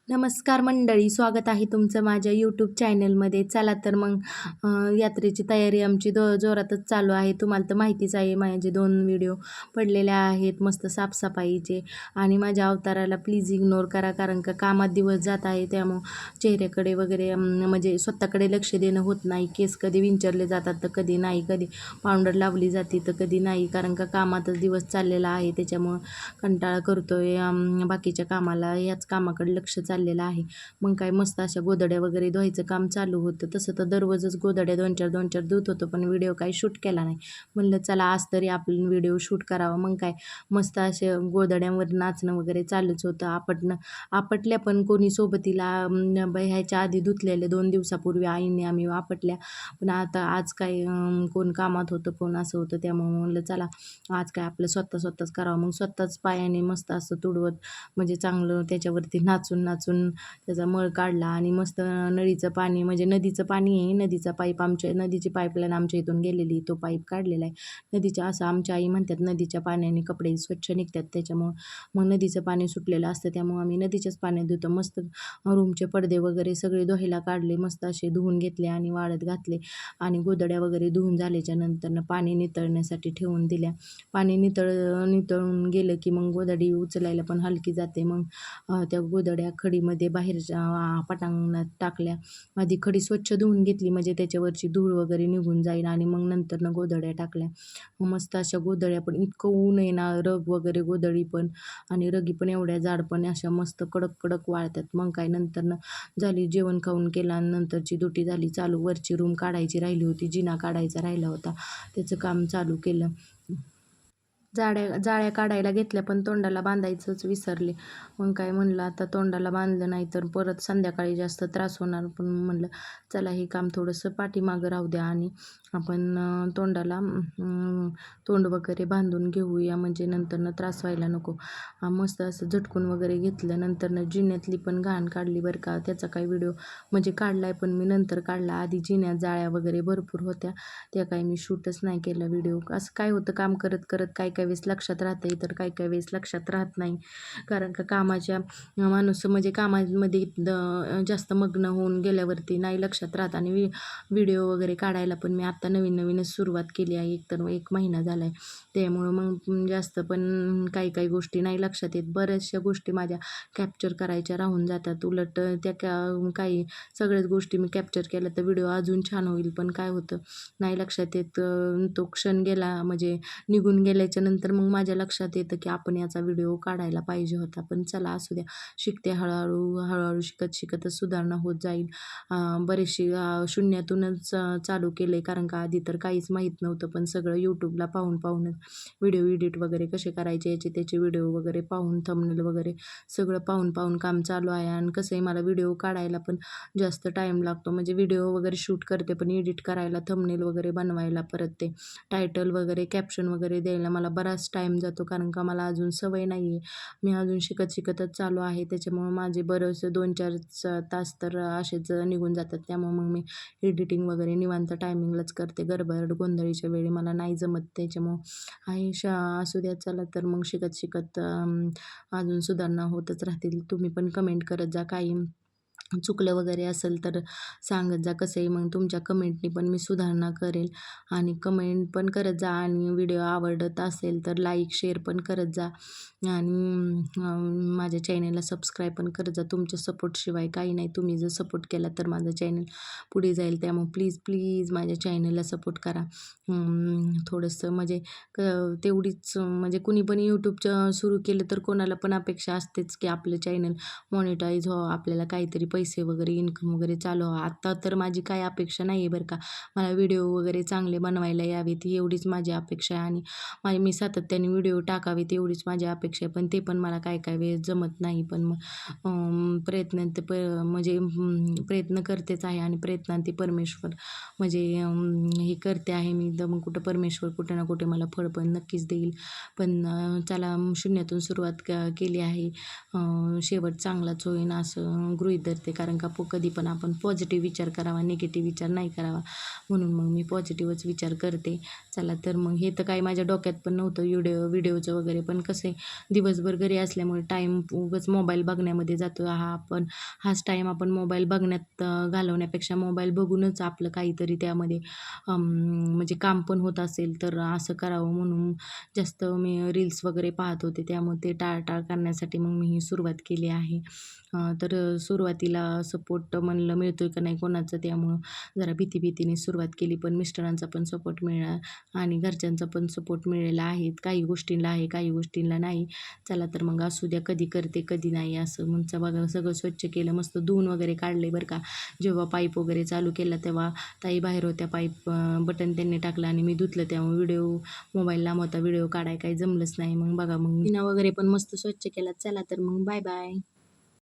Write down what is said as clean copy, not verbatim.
नमस्कार मंडळी, स्वागत आहे तुमचं माझ्या यूट्यूब चॅनलमध्ये. चला तर मग यात्रेची तयारी आमची जोरातच चालू आहे. तुम्हाला तर माहितीच आहे, माझे 2 व्हिडिओ पडलेले आहेत मस्त साफसफाईचे. आणि माझ्या अवताराला प्लीज इग्नोर करा, कारण का कामात दिवस जात आहे. त्यामुळं चेहऱ्याकडे वगैरे म्हणजे स्वतःकडे लक्ष देणं होत नाही. केस कधी विंचरले जातात तर कधी नाही, कधी पावडर लावली जाते तर कधी नाही, कारण का कामातच दिवस चाललेला आहे. त्याच्यामुळं कंटाळा करतोय बाकीच्या कामाला, ह्याच कामाकडे लक्ष चाललेलं आहे. मग काय मस्त अशा गोधड्या वगैरे धुवायचं काम चालू होतं. तसं तर दररोजच गोधड्या 2-4 धुत होतो, पण व्हिडिओ काही शूट केला नाही. म्हणलं चला आज तरी आपण व्हिडिओ शूट करावा. मग काय मस्त असे गोधड्यांवर नाचणं वगैरे चालूच होतं. आपटल्या पण कोणी सोबतीला ह्याच्या आधी धुतलेले 2 दिवसापूर्वी आईने आम्ही आपटल्या. पण आता आज काय कोण कामात होतं, कोण असं होतं. त्यामुळे म्हणलं चला आज काय आपलं स्वतःच करावं. मग स्वतःच पायाने मस्त असं तुडवत म्हणजे चांगलं त्याच्यावरती नाचून त्याचा मळ काढला. आणि मस्त नळीचं पाणी म्हणजे नदीचं पाणी आहे, नदीचा पाईप आमच्या नदीची पाईपलाईन आमच्या इथून गेलेली, तो पाईप काढलेला आहे नदीच्या. असं आमच्या आई म्हणतात नदीच्या पाण्याने कपडे स्वच्छ निघतात. त्याच्यामुळं मग नदीचं पाणी सुटलेलं असतं, त्यामुळं आम्ही नदीच्याच पाण्यात धुतो. मस्त रूमचे पडदे वगैरे सगळे धुवायला काढले, मस्त असे धुवून घेतले आणि वाळत घातले. आणि गोधड्या वगैरे धुवून झाल्याच्या नंतरनं पाणी नितळण्यासाठी ठेवून दिल्या. पाणी नितळून गेलं की मग गोधडी उचलायला पण हलकी जाते. मग त्या गोधड्या खडीमध्ये बाहेरच्या पटांगणात टाकल्या. आधी खडी स्वच्छ धुवून घेतली म्हणजे त्याच्यावरची धूळ वगैरे निघून जाईल, आणि मग नंतरनं गोधड्या टाकल्या. मस्त अशा गोधड्या पण इतकं ऊन आहे ना, रग वगैरे गोधडी पण आणि रगी पण एवढ्या जाड पण अशा मस्त कडक कडक वाळतात. मग काय नंतरनं झाली, जेवण खाऊन केला आणि नंतरची दुटी झाली चालू. वरची रूम काढायची राहिली होती, जिना काढायचा राहिला होता, त्याचं काम चालू केलं. जाळ्या काढायला घेतल्या पण तोंडाला बांधायचंच विसरले. मग काय म्हणलं आता तोंडाला बांधलं नाही तर परत संध्याकाळी जास्त त्रास होणार. पण म्हणलं चला हे काम थोडंसं पाठीमागं राहू द्या आणि आपण तोंडाला तोंड वगैरे बांधून घेऊया, म्हणजे नंतरनं त्रास व्हायला नको. मस्त असं झटकून वगैरे घेतलं. नंतरनं जिन्यातली पण घाण काढली बरं का. त्याचा काही व्हिडिओ म्हणजे काढलाय पण मी नंतर काढला. आधी जिन्यात जाळ्या वगैरे भरपूर होत्या, त्या काही मी शूटच नाही केलं व्हिडिओ. असं काय होतं, काम करत करत काय काय वेळेस लक्षात राहतं तर काय काय वेळेस लक्षात राहत नाही. कारण का कामाच्या माणूस म्हणजे कामामध्ये जास्त मग्न होऊन गेल्यावरती नाही लक्षात राहत. आणि व्हिडिओ वगैरे काढायला पण मी आत्ता नवीनच सुरुवात केली आहे, एकतर 1 महिना झाला आहे. त्यामुळं मग जास्त पण काही काही गोष्टी नाही लक्षात येत. बऱ्याचशा गोष्टी माझ्या कॅप्चर करायच्या राहून जातात. उलट त्या काही सगळ्याच गोष्टी मी कॅप्चर केल्या तर व्हिडिओ अजून छान होईल. पण काय होतं नाही लक्षात येत. तो क्षण गेला म्हणजे निघून गेल्याच्या नंतर मग माझ्या लक्षात येतं की आपण याचा व्हिडिओ काढायला पाहिजे होता. पण चला असू द्या, शिकते हळूहळू शिकतच सुधारणा होत जाईल. बरेचशी शून्यातूनच चालू केलं आहे, कारण का आधी तर काहीच माहीत नव्हतं. पण सगळं यूट्यूबला पाहूनच व्हिडिओ एडिट वगैरे कसे करायचे याचे त्याचे व्हिडिओ वगैरे पाहून, थंबनेल वगैरे सगळं पाहून काम चालू आहे. आणि कसं आहे, मला व्हिडिओ काढायला पण जास्त टाईम लागतो. म्हणजे व्हिडिओ वगैरे शूट करते पण एडिट करायला, थंबनेल वगैरे बनवायला, परत ते टायटल वगैरे कॅप्शन वगैरे द्यायला मला बराच टाईम जातो, कारण का मला अजून सवय नाही आहे. मी अजून शिकतच चालू आहे. त्याच्यामुळं माझे बरेचसे 2-4 तास तर असेच निघून जातात. त्यामुळे मग मी एडिटिंग वगैरे निवांत टायमिंगलाच करते. गडबड गोंधळीच्या वेळी मला नाही जमत. त्याच्यामुळं असू द्या. चला तर मग शिकत अजून सुधारणा होतच राहतील. तुम्ही पण कमेंट करत जा, काही चुकलं वगैरे असेल तर सांगत जा. कसं आहे, मग तुमच्या कमेंटनी पण मी सुधारणा करेल. आणि कमेंट पण करत जा, आणि व्हिडिओ आवडत असेल तर लाईक शेअर पण करत जा. आणि माझ्या चॅनलला सबस्क्राईब पण करत जा. तुमच्या सपोर्टशिवाय काही नाही. तुम्ही जर सपोर्ट केला तर माझं चॅनल पुढे जाईल. त्यामुळे प्लीज माझ्या चॅनलला सपोर्ट करा. थोडंसं म्हणजे तेवढीच म्हणजे कुणी पण यूट्यूबचं सुरू केलं तर कोणाला पण अपेक्षा असतेच की आपलं चॅनल मॉनिटाईज व्हावं, आपल्याला काहीतरी पैसे वगैरे इन्कम वगैरे चालू व्हावं. आत्ता तर माझी काही अपेक्षा नाही आहे बरं का. मला व्हिडिओ वगैरे चांगले बनवायला यावेत एवढीच माझी अपेक्षा आहे. आणि मी सातत्याने व्हिडिओ टाकावेत एवढीच माझी अपेक्षा आहे. पण ते पण मला काय वेळेस जमत नाही. पण मग प्रयत्न करतेच आहे. आणि प्रयत्नांती परमेश्वर म्हणजे हे करते आहे मी. तर मग कुठं परमेश्वर कुठे ना कुठे मला फळ पण नक्कीच देईल. पण चला शून्यातून सुरुवात केली आहे, शेवट चांगलाच होईन असं गृहीत धरते. होते, कारण का कधी पण आपण पॉझिटिव्ह विचार करावा, निगेटिव्ह विचार नाही करावा. म्हणून मग मी पॉझिटिव्हच विचार करते. चला तर मग हे तर काही माझ्या डोक्यात पण नव्हतं व्हिडिओचं वगैरे, पण कसं आहे दिवसभर घरी असल्यामुळे टाईम उगाच मोबाईल बघण्यामध्ये जातो. हाच टाईम आपण मोबाईल बघण्यात घालवण्यापेक्षा मोबाईल बघूनच आपलं काहीतरी त्यामध्ये म्हणजे काम पण होत असेल तर असं करावं, म्हणून जास्त मी रील्स वगैरे पाहत होते. त्यामुळे ते टाळाटाळ करण्यासाठी मग मी ही सुरुवात केली आहे. तर सुरुवातीला सपोर्ट म्हणलं मिळतोय का नाही कोणाचं, त्यामुळं जरा भीतीने सुरुवात केली. पण मिस्टरांचा पण सपोर्ट मिळाला आणि घरच्यांचा पण सपोर्ट मिळालेला आहे. काही गोष्टींना आहे, काही गोष्टींना नाही. चला तर मग असू द्या, कधी करते कधी नाही असं. मग बघा सगळं स्वच्छ केलं, मस्त धुवून वगैरे काढले बरं का. जेव्हा पाईप वगैरे चालू केला तेव्हा ताई बाहेर होत्या, पाईप बटन त्यांनी टाकलं आणि मी धुतलं. त्यामुळे मोबाईल लांब होता, व्हिडिओ काढाय काही जमलंच नाही. मग बघा मग जिना वगैरे पण मस्त स्वच्छ केला. चला तर मग बाय बाय.